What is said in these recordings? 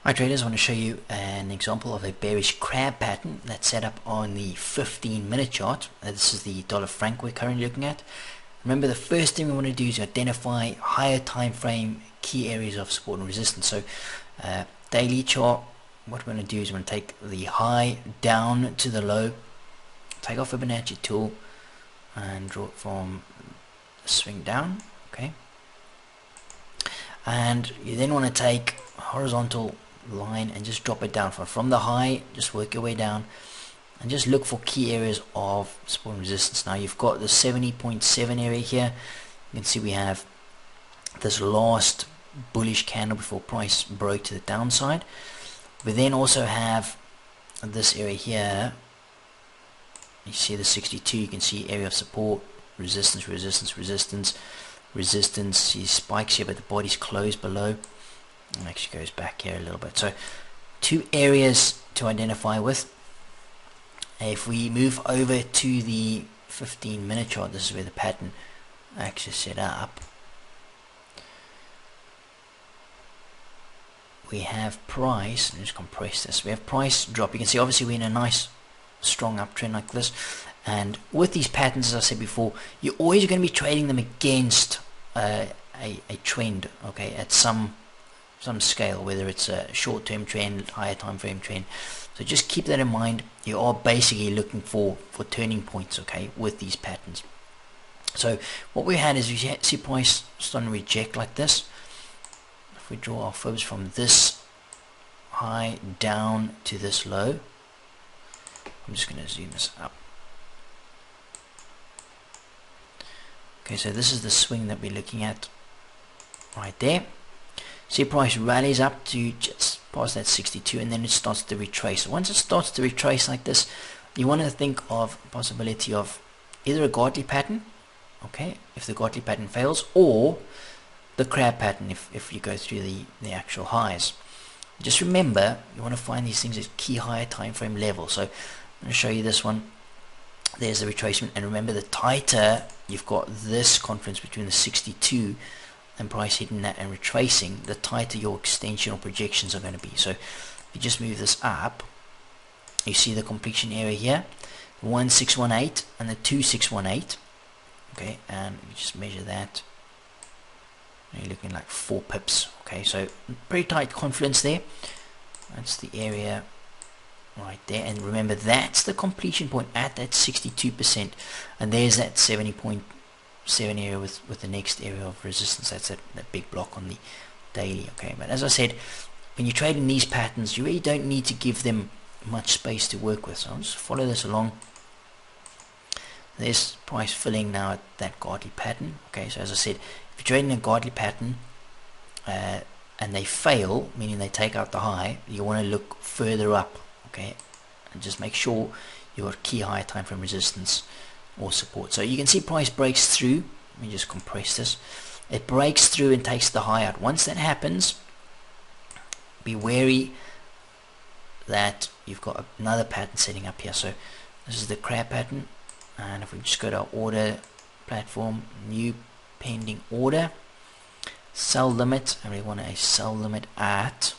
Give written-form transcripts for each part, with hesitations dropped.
Hi traders, I want to show you an example of a bearish crab pattern that's set up on the 15-minute chart. This is the dollar franc we're currently looking at. Remember, the first thing we want to do is identify higher time frame key areas of support and resistance. So daily chart, what we're going to do is we're going to take the high down to the low, take off Fibonacci tool and draw it from the swing down. Okay, and you then want to take a horizontal line and just drop it down from the high. Just work your way down and just look for key areas of support and resistance. Now you've got the 70.7 area here. You can see we have this last bullish candle before price broke to the downside. We then also have this area here. You see the 62. You can see area of support, resistance, resistance, resistance, resistance. See spikes here, but the body's closed below. And actually goes back here a little bit. So two areas to identify with. If we move over to the 15-minute chart, this is where the pattern actually set up. We have price, and just compress this. We have price drop. You can see obviously we're in a nice strong uptrend like this, and with these patterns, as I said before, you're always going to be trading them against a trend, okay, at some scale, whether it's a short-term trend, higher time frame trend. So just keep that in mind. You are basically looking for turning points, okay, with these patterns. So what we had is we see price starting to reject like this. If we draw our fibs from this high down to this low, I'm just going to zoom this up. Okay, so this is the swing that we're looking at right there. See, price rallies up to just past that 62, and then it starts to retrace. Once it starts to retrace like this, you want to think of the possibility of either a Gartley pattern, okay, if the Gartley pattern fails, or the crab pattern if you go through the actual highs. Just remember, you want to find these things at key higher time frame level. So I'm going to show you this one. There's the retracement, and remember, the tighter you've got this confluence between the 62 and price hitting that and retracing, the tighter your extension or projections are going to be. So if you just move this up, you see the completion area here, 1618 and the 2618. Okay, and if you just measure that, you're looking like 4 pips. Okay, so pretty tight confluence there. That's the area right there, and remember, that's the completion point at that 62%, and there's that 70.7 area with the next area of resistance. That's that big block on the daily. Okay, but as I said, when you trade in these patterns, you really don't need to give them much space to work with. So I'll just follow this along. There's price filling now at that Gartley pattern. Okay, so as I said, if you're trading a Gartley pattern and they fail, meaning they take out the high, you want to look further up, okay, and just make sure you've got key higher time frame resistance or support. So you can see price breaks through. Let me just compress this. It breaks through and takes the high out. Once that happens, be wary that you've got another pattern setting up here. So this is the crab pattern, and if we just go to our order platform, new pending order, sell limit, and we want a sell limit at,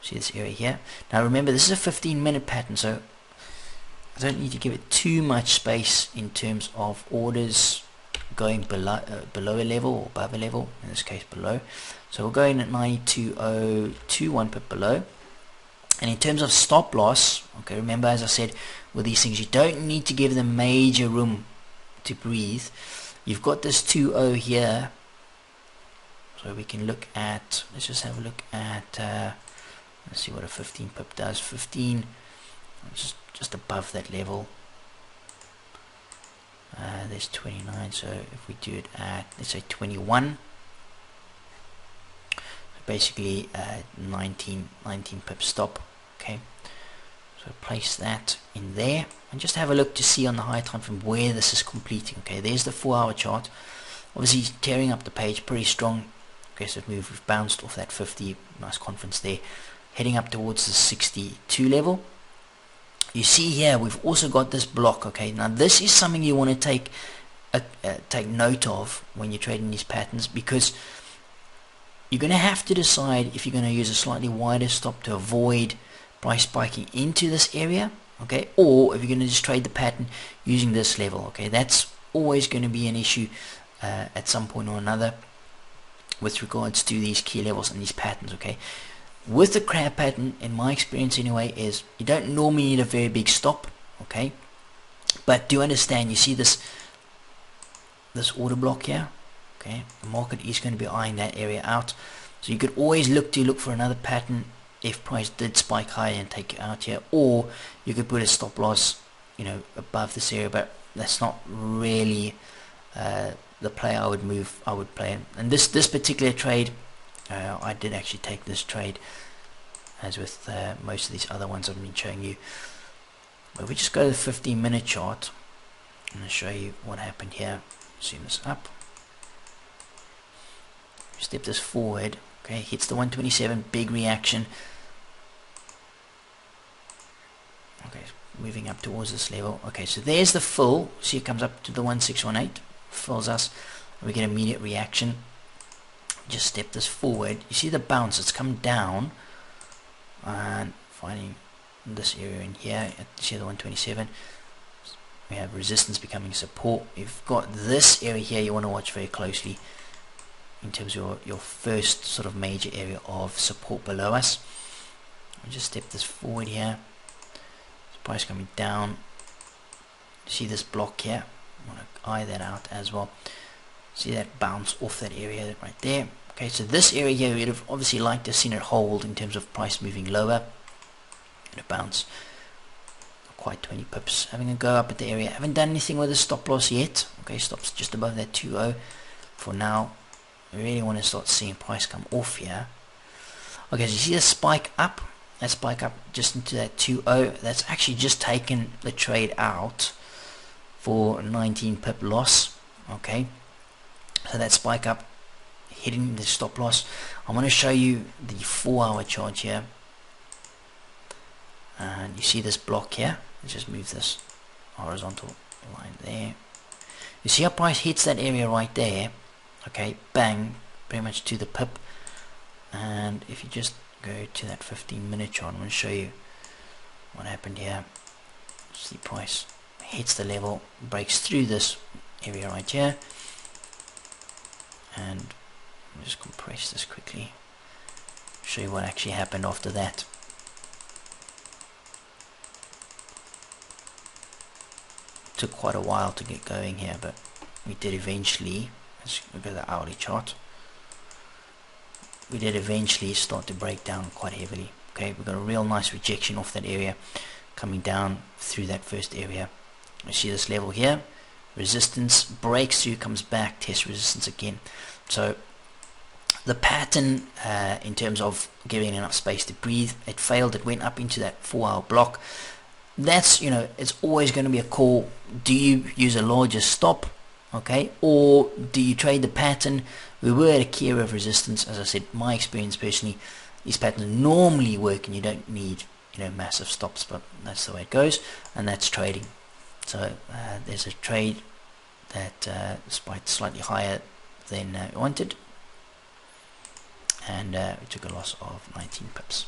see this area here. Now remember, this is a 15-minute pattern, so I don't need to give it too much space in terms of orders going below a level or above a level, in this case below. So we'll go in at 92.02, 1 pip below. And in terms of stop loss, okay, remember, as I said, with these things, you don't need to give them major room to breathe. You've got this 2.0 here, so we can look at, let's just have a look at, let's see what a 15 pip does. 15, just above that level. There's 29, so if we do it at, let's say 21, basically 19 pip stop. Okay, so place that in there and just have a look to see on the high time from where this is completing. Okay, there's the 4-hour chart, obviously tearing up the page pretty strong. Okay, so we've bounced off that 50, nice confidence there, heading up towards the 62 level. You see here we've also got this block. Okay, now this is something you want to take note of when you're trading these patterns, because you're going to have to decide if you're going to use a slightly wider stop to avoid price spiking into this area, okay, or if you're going to just trade the pattern using this level, okay. That's always going to be an issue at some point or another with regards to these key levels and these patterns, okay. With the crab pattern, in my experience anyway, is you don't normally need a very big stop, okay, but do understand, you see this order block here, okay, the market is going to be eyeing that area out, so you could always look for another pattern if price did spike higher and take you out here, or you could put a stop loss, you know, above this area, but that's not really the play I would play. And this particular trade, I did actually take this trade, as with most of these other ones I've been showing you. But we just go to the 15-minute chart, and I'll show you what happened here. Zoom this up. Step this forward. Okay, hits the 127, big reaction. Okay, moving up towards this level. Okay, so there's the fill. See, it comes up to the 1618, fills us. We get immediate reaction. Just step this forward. You see the bounce, it's come down, and finding this area in here. You see the 127. We have resistance becoming support. You've got this area here you want to watch very closely in terms of your first sort of major area of support below us. I'll just step this forward here. This price coming down. See this block here? I want to eye that out as well. See that bounce off that area right there. Okay, so this area here, we'd have obviously liked to have seen it hold in terms of price moving lower. And a bounce. Quite 20 pips. Having a go up at the area. Haven't done anything with the stop loss yet. Okay, stops just above that 2.0 for now. We really want to start seeing price come off here. Okay, so you see the spike up? That spike up just into that 2.0. That's actually just taken the trade out for 19 pip loss. Okay, so that spike up hitting the stop loss. I'm going to show you the 4-hour chart here. And you see this block here. Let's just move this horizontal line there. You see how price hits that area right there. Okay, bang, pretty much to the pip. And if you just go to that 15-minute chart, I'm going to show you what happened here. See price hits the level, breaks through this area right here. And I'll just compress this quickly, show you what actually happened after that. Took quite a while to get going here, but we did eventually. Let's look at the hourly chart. We did eventually start to break down quite heavily. Okay, we got a real nice rejection off that area, coming down through that first area. You see this level here, resistance, breaks through, comes back, tests resistance again. So the pattern in terms of giving enough space to breathe, it failed. It went up into that 4-hour block. That's, you know, it's always going to be a call. Do you use a larger stop, okay, or do you trade the pattern? We were at a key area of resistance. As I said, my experience personally, these patterns normally work and you don't need, you know, massive stops, but that's the way it goes, and that's trading. So there's a trade that spiked slightly higher than we wanted, and we took a loss of 19 pips.